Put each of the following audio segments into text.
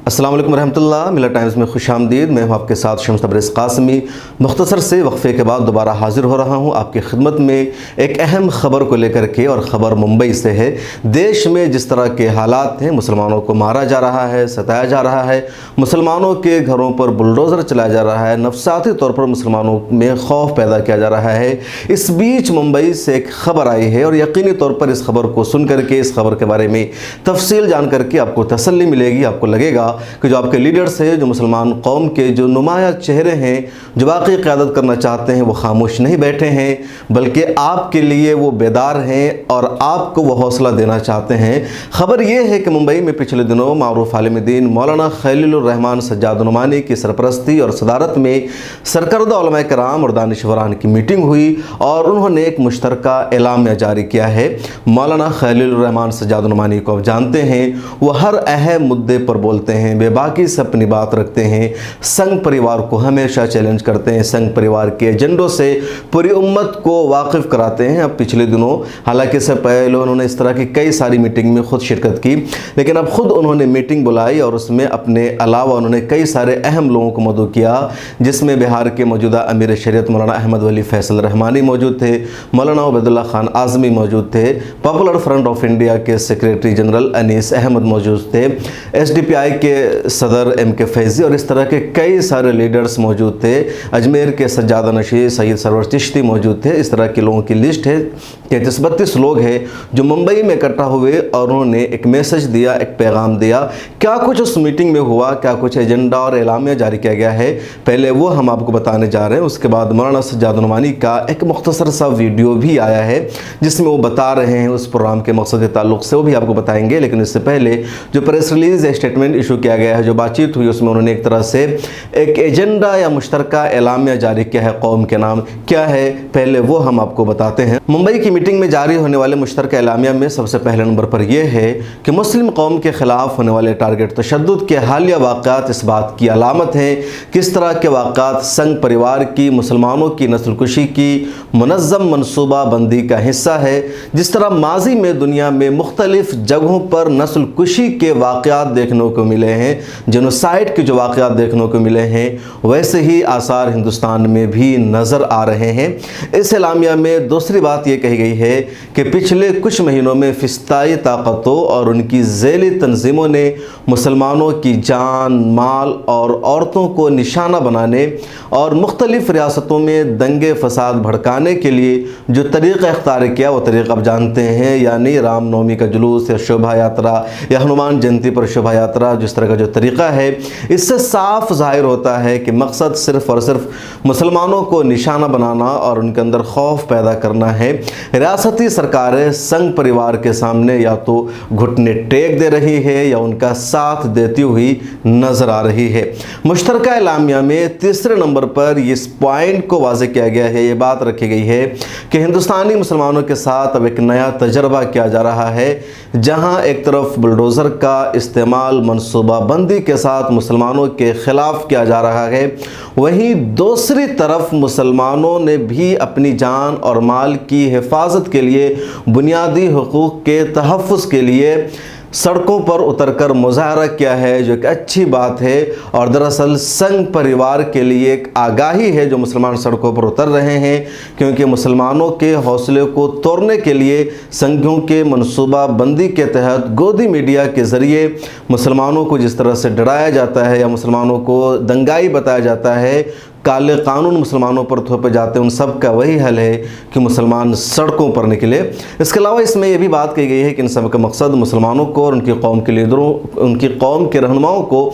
السلام علیکم ورحمۃ اللہ۔ ملت ٹائمز میں خوش آمدید۔ میں ہوں آپ کے ساتھ شمس تبریز قاسمی۔ مختصر سے وقفے کے بعد دوبارہ حاضر ہو رہا ہوں آپ کی خدمت میں ایک اہم خبر کو لے کر کے، اور خبر ممبئی سے ہے۔ دیش میں جس طرح کے حالات ہیں، مسلمانوں کو مارا جا رہا ہے، ستایا جا رہا ہے، مسلمانوں کے گھروں پر بلڈوزر چلایا جا رہا ہے، نفسیاتی طور پر مسلمانوں میں خوف پیدا کیا جا رہا ہے۔ اس بیچ ممبئی سے ایک خبر آئی ہے، اور یقینی طور پر اس خبر کو سن کر کے، اس خبر کے بارے میں تفصیل جان کر کے آپ کو تسلی ملے گی۔ آپ کو لگے گا کہ جو آپ کے لیڈرز ہیں، جو مسلمان قوم کے جو نمایاں چہرے ہیں، جو واقعی قیادت کرنا چاہتے ہیں، وہ خاموش نہیں بیٹھے ہیں، بلکہ آپ کے لیے وہ بیدار ہیں اور آپ کو وہ حوصلہ دینا چاہتے ہیں۔ خبر یہ ہے کہ ممبئی میں پچھلے دنوں معروف عالم دین مولانا خلیل الرحمان سجاد نعمانی کی سرپرستی اور صدارت میں سرکردہ علماء کرام اور دانشوران کی میٹنگ ہوئی، اور انہوں نے ایک مشترکہ اعلامیہ جاری کیا ہے۔ مولانا خلیل الرحمان سجاد نعمانی کو آپ جانتے ہیں، وہ ہر اہم مدعے پر بولتے ہیں، بے باکی سے اپنی بات رکھتے ہیں، سنگ پریوار کو ہمیشہ چیلنج کرتے ہیں، سنگ پریوار کے ایجنڈوں سے پوری امت کو واقف کراتے ہیں۔ اب پچھلے دنوں، حالانکہ اس سے پہلے انہوں نے اس طرح کی کئی ساری میٹنگ میں خود شرکت کی، لیکن اب خود انہوں نے میٹنگ بلائی، اور اس میں اپنے علاوہ انہوں نے کئی سارے اہم لوگوں کو مدعو کیا، جس میں بہار کے موجودہ امیر شریعت مولانا احمد ولی فیصل رحمانی موجود تھے، مولانا عبید اللہ خان اعظمی موجود تھے، پاپولر فرنٹ آف انڈیا کے سیکریٹری جنرل انیس احمد موجود تھے، ایس ڈی پی آئی کے صدر ایم کے فیضی، اور اس طرح کے کئی سارے لیڈرز موجود تھے۔ اجمیر کے سجادہ نشین سید سرور چشتی موجود تھے۔ اس طرح کے لوگوں کی لسٹ ہے، 33-32 لوگ ہیں جو ممبئی میں اکٹھا ہوئے، اور انہوں نے ایک میسج دیا، ایک پیغام دیا۔ کیا کچھ اس میٹنگ میں ہوا، کیا کچھ ایجنڈا اور اعلامیہ جاری کیا گیا ہے، پہلے وہ ہم آپ کو بتانے جا رہے ہیں۔ اس کے بعد مولانا سجاد نعمانی کا ایک مختصر سا ویڈیو بھی آیا ہے، جس میں وہ بتا رہے ہیں اس پروگرام کے مقصد کے تعلق سے، وہ بھی آپ کو بتائیں گے۔ لیکن اس سے پہلے جو پریس ریلیز اسٹیٹمنٹ ایشو کیا گیا ہے، جو بات چیت ہوئی، اس میں انہوں نے ایک طرح سے ایک ایجنڈا یا مشترکہ اعلامیہ جاری کیا ہے قوم کے نام۔ کیا ہے، پہلے وہ ہم آپ کو بتاتے ہیں۔ ممبئی کی میٹنگ میں جاری ہونے والے مشترکہ اعلامیہ میں سب سے پہلے نمبر پر یہ ہے کہ مسلم قوم کے خلاف ہونے والے ٹارگٹ تشدد کے حالیہ واقعات اس بات کی علامت ہیں کس طرح کے واقعات سنگ پریوار کی مسلمانوں کی نسل کشی کی منظم منصوبہ بندی کا حصہ ہے۔ جس طرح ماضی میں دنیا میں مختلف جگہوں پر نسل کشی کے واقعات دیکھنے کو ملے ہیں، جنوسائیڈ کے جو واقعات دیکھنے کو ملے ہیں، ویسے ہی آثار ہندوستان میں بھی نظر آ رہے ہیں۔ اس اعلامیہ میں دوسری بات یہ کہی گئی ہے کہ پچھلے کچھ مہینوں میں فسطائی طاقتوں اور ان کی ذیلی تنظیموں نے مسلمانوں کی جان، مال اور عورتوں کو نشانہ بنانے اور مختلف ریاستوں میں دنگے فساد بھڑکانے کے لیے جو طریقہ اختیار کیا، وہ طریقہ آپ جانتے ہیں، یعنی رام نومی کا جلوس یا شوبھا یاترا یا ہنومان جینتی پر شوبھا یاترا، جس طرح کا جو طریقہ ہے، اس سے صاف ظاہر ہوتا ہے کہ مقصد صرف اور صرف مسلمانوں کو نشانہ بنانا اور ان کے اندر خوف پیدا کرنا ہے۔ ریاستی سرکاریں سنگ پریوار کے سامنے یا تو گھٹنے ٹیک دے رہی ہے یا ان کا ساتھ دیتی ہوئی نظر آ رہی ہے۔ مشترکہ اعلامیہ میں تیسرے نمبر پر اس پوائنٹ کو واضح کیا گیا ہے، یہ بات رکھی گئی ہے کہ ہندوستانی مسلمانوں کے ساتھ اب ایک نیا تجربہ کیا جا رہا ہے، جہاں ایک طرف بلڈوزر کا استعمال منصوبہ بندی کے ساتھ مسلمانوں کے خلاف کیا جا رہا ہے، وہیں دوسری طرف مسلمانوں نے بھی اپنی جان اور مال کی حفاظت کے لیے، بنیادی حقوق کے تحفظ کے لیے سڑکوں پر اتر کر مظاہرہ کیا ہے، جو ایک اچھی بات ہے، اور دراصل سنگ پریوار کے لیے ایک آگاہی ہے جو مسلمان سڑکوں پر اتر رہے ہیں، کیونکہ مسلمانوں کے حوصلے کو توڑنے کے لیے سنگھیوں کے منصوبہ بندی کے تحت گودی میڈیا کے ذریعے مسلمانوں کو جس طرح سے ڈرایا جاتا ہے یا مسلمانوں کو دنگائی بتایا جاتا ہے، کالے قانون مسلمانوں پر تھوپے جاتے ہیں، ان سب کا وہی حل ہے کہ مسلمان سڑکوں پر نکلے۔ اس کے علاوہ اس میں یہ بھی بات کہی گئی ہے کہ ان سب کا مقصد مسلمانوں کو اور ان کی قوم کے لیڈروں، ان کی قوم کے رہنماؤں کو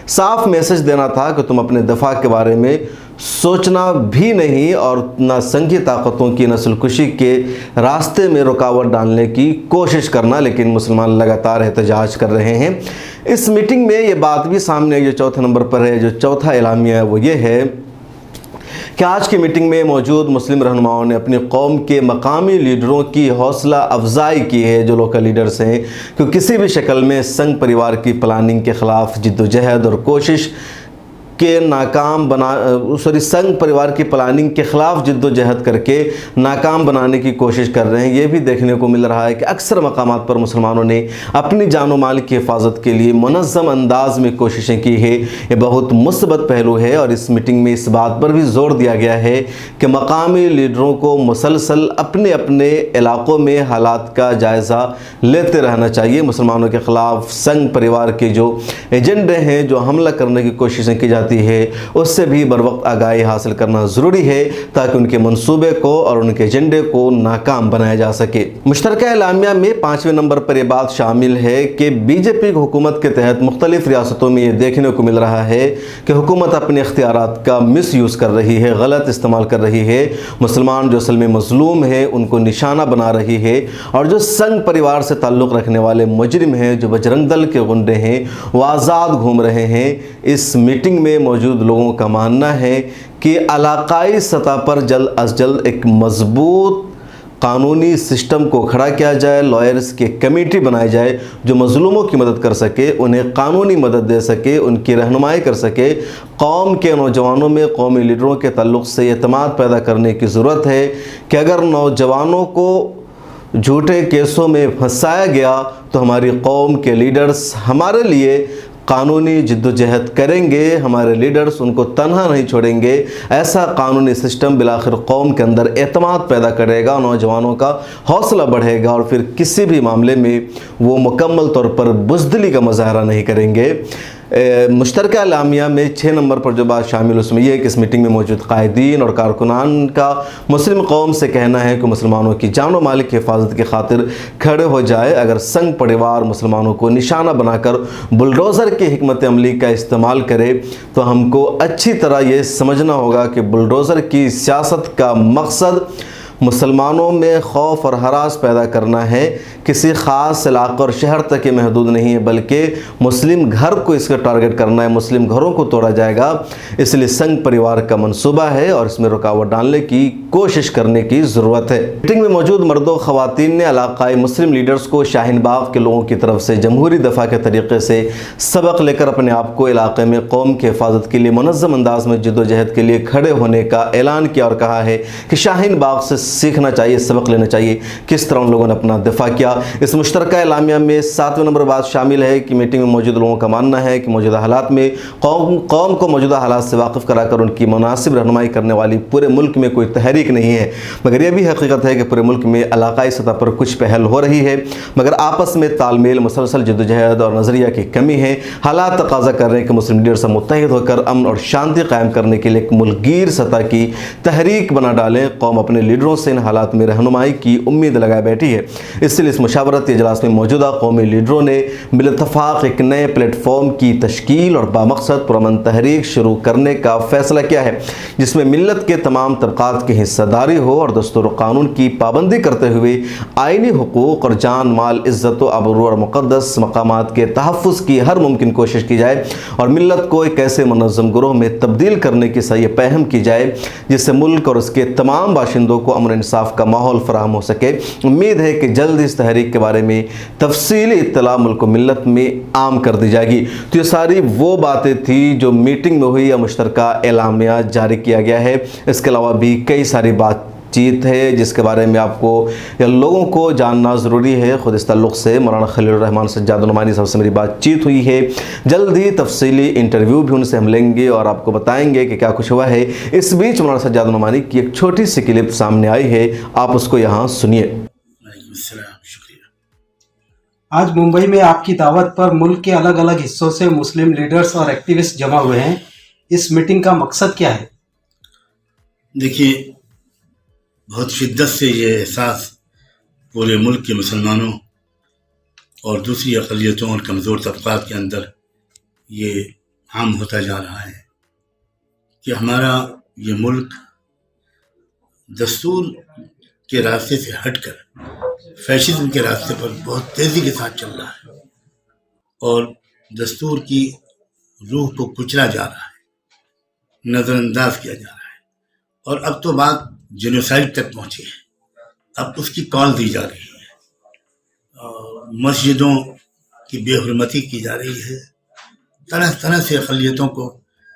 صاف میسج دینا تھا کہ تم اپنے دفاع کے بارے میں سوچنا بھی نہیں، اور نہ سنگھی طاقتوں کی نسل کشی کے راستے میں رکاوٹ ڈالنے کی کوشش کرنا، لیکن مسلمان لگاتار احتجاج کر رہے ہیں۔ اس میٹنگ میں یہ بات بھی سامنے جو چوتھے نمبر پر ہے، جو چوتھا اعلامیہ ہے، وہ یہ ہے کہ آج کی میٹنگ میں موجود مسلم رہنماؤں نے اپنی قوم کے مقامی لیڈروں کی حوصلہ افزائی کی ہے، جو لوکل لیڈرز ہیں، کہ کسی بھی شکل میں سنگ پریوار کی پلاننگ کے خلاف جد و جہد اور کوشش کے ناکام سنگ پریوار کی پلاننگ کے خلاف جد و جہد کر کے ناکام بنانے کی کوشش کر رہے ہیں۔ یہ بھی دیکھنے کو مل رہا ہے کہ اکثر مقامات پر مسلمانوں نے اپنی جان و مال کی حفاظت کے لیے منظم انداز میں کوششیں کی ہے۔ یہ بہت مثبت پہلو ہے، اور اس میٹنگ میں اس بات پر بھی زور دیا گیا ہے کہ مقامی لیڈروں کو مسلسل اپنے اپنے علاقوں میں حالات کا جائزہ لیتے رہنا چاہیے۔ مسلمانوں کے خلاف سنگ پریوار کے جو ایجنڈے ہیں، جو حملہ کرنے کی کوششیں کی جاتی ہے، اس سے بھی بروقت آگاہی حاصل کرنا ضروری ہے تاکہ ان کے منصوبے کو اور ان کے ایجنڈے کو ناکام بنایا جا سکے۔ مشترکہ اعلامیہ میں 5ویں نمبر پر یہ بات شامل ہے کہ بی جے پی حکومت کے تحت مختلف ریاستوں میں یہ دیکھنے کو مل رہا ہے کہ حکومت اپنے اختیارات کا مس یوز کر رہی ہے، غلط استعمال کر رہی ہے۔ مسلمان جو اصل میں مظلوم ہیں ان کو نشانہ بنا رہی ہے، اور جو سنگ پریوار سے تعلق رکھنے والے مجرم ہیں، جو بجرنگ دل کے غنڈے ہیں، وہ آزاد گھوم رہے ہیں۔ اس میٹنگ میں موجود لوگوں کا ماننا ہے کہ علاقائی سطح پر جلد از جلد ایک مضبوط قانونی سسٹم کو کھڑا کیا جائے، لائرز کی کمیٹی بنائی جائے جو مظلوموں کی مدد کر سکے، انہیں قانونی مدد دے سکے، ان کی رہنمائی کر سکے۔ قوم کے نوجوانوں میں قومی لیڈروں کے تعلق سے اعتماد پیدا کرنے کی ضرورت ہے کہ اگر نوجوانوں کو جھوٹے کیسوں میں پھنسایا گیا تو ہماری قوم کے لیڈرز ہمارے لیے قانونی جد و جہد کریں گے، ہمارے لیڈرز ان کو تنہا نہیں چھوڑیں گے۔ ایسا قانونی سسٹم بالآخر قوم کے اندر اعتماد پیدا کرے گا، نوجوانوں کا حوصلہ بڑھے گا، اور پھر کسی بھی معاملے میں وہ مکمل طور پر بزدلی کا مظاہرہ نہیں کریں گے۔ مشترکہ اعلامیہ میں 6 نمبر پر جو بات شامل اس میں یہ ہے کہ اس میٹنگ میں موجود قائدین اور کارکنان کا مسلم قوم سے کہنا ہے کہ مسلمانوں کی جان و مال کی حفاظت کی خاطر کھڑے ہو جائے۔ اگر سنگ پریوار مسلمانوں کو نشانہ بنا کر بلڈوزر کی حکمت عملی کا استعمال کرے تو ہم کو اچھی طرح یہ سمجھنا ہوگا کہ بلڈوزر کی سیاست کا مقصد مسلمانوں میں خوف اور ہراس پیدا کرنا ہے، کسی خاص علاقے اور شہر تک یہ محدود نہیں ہے، بلکہ مسلم گھر کو اس کا ٹارگٹ کرنا ہے، مسلم گھروں کو توڑا جائے گا۔ اس لیے سنگ پریوار کا منصوبہ ہے اور اس میں رکاوٹ ڈالنے کی کوشش کرنے کی ضرورت ہے۔ میٹنگ میں موجود مرد و خواتین نے علاقائی مسلم لیڈرز کو شاہین باغ کے لوگوں کی طرف سے جمہوری دفاع کے طریقے سے سبق لے کر اپنے آپ کو علاقے میں قوم کی حفاظت کے لیے منظم انداز میں جد و جہد کے لیے کھڑے ہونے کا اعلان کیا، اور کہا ہے کہ شاہین باغ سے سیکھنا چاہیے، سبق لینا چاہیے کس طرح ان لوگوں نے اپنا دفاع کیا۔ اس مشترکہ اعلامیہ میں 7ویں نمبر بات شامل ہے کہ میٹنگ میں موجود لوگوں کا ماننا ہے کہ موجودہ حالات میں قوم کو موجودہ حالات سے واقف کرا کر ان کی مناسب رہنمائی کرنے والی پورے ملک میں کوئی تحریک نہیں ہے، مگر یہ بھی حقیقت ہے کہ پورے ملک میں علاقائی سطح پر کچھ پہل ہو رہی ہے، مگر آپس میں تال میل، مسلسل جدوجہد اور نظریہ کی کمی ہے۔ حالات تقاضا کر رہے ہیں کہ مسلم لیڈر سے متحد ہو کر امن اور شانتی قائم کرنے کے لیے ایک ملک گیر سطح کی تحریک بنا ڈالیں۔ قوم اپنے لیڈروں سے ان حالات میں رہنمائی کی امید لگائے بیٹھی ہے، اس لیے اس مشاورتی اجلاس میں موجودہ قومی لیڈروں نے بالاتفاق ایک نئے پلیٹ فارم کی تشکیل اور بامقصد پرامن تحریک شروع کرنے کا فیصلہ کیا ہے، جس میں ملت کے تمام طبقات کی حصہ داری ہو اور دستور و قانون کی پابندی کرتے ہوئے آئینی حقوق اور جان مال، عزت و آبرو اور مقدس مقامات کے تحفظ کی ہر ممکن کوشش کی جائے، اور ملت کو ایک ایسے منظم گروہ میں تبدیل کرنے کی صحیح پہم کی جائے جس سے ملک اور اس کے تمام باشندوں کو امن انصاف کا ماحول فراہم ہو سکے۔ امید ہے کہ جلد اس تحریک کے بارے میں تفصیلی اطلاع ملک و ملت میں عام کر دی جائے گی۔ تو یہ ساری وہ باتیں تھیں جو میٹنگ میں ہوئی یا مشترکہ اعلامیہ جاری کیا گیا ہے۔ اس کے علاوہ بھی کئی ساری بات چیت ہے جس کے بارے میں آپ کو یا لوگوں کو جاننا ضروری ہے۔ خود اس تعلق سے مولانا خلیل الرحمان سجاد نعمانی صاحب سے میری بات چیت ہوئی ہے، جلد ہی تفصیلی انٹرویو بھی ان سے ہم لیں گے اور آپ کو بتائیں گے کہ کیا کچھ ہوا ہے۔ اس بیچ مولانا سجاد نعمانی کی ایک چھوٹی سی کلپ سامنے آئی ہے، آپ اس کو یہاں سنیے۔ وعلیکم السلام، شکریہ۔ آج ممبئی میں آپ کی دعوت پر ملک کے الگ الگ حصوں سے مسلم لیڈرز اور ایکٹیوسٹ جمع ہوئے ہیں، اس میٹنگ کا مقصد کیا ہے؟ دیکھیے، بہت شدت سے یہ احساس پورے ملک کے مسلمانوں اور دوسری اقلیتوں اور کمزور طبقات کے اندر یہ عام ہوتا جا رہا ہے کہ ہمارا یہ ملک دستور کے راستے سے ہٹ کر فیشزم کے راستے پر بہت تیزی کے ساتھ چل رہا ہے اور دستور کی روح کو کچلا جا رہا ہے، نظر انداز کیا جا رہا ہے، اور اب تو بات جینوسائیڈ تک پہنچی ہے۔ اب اس کی کال دی جا رہی ہے، مسجدوں کی بے حرمتی کی جا رہی ہے، طرح طرح سے اقلیتوں کو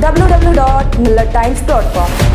www.millattimes.com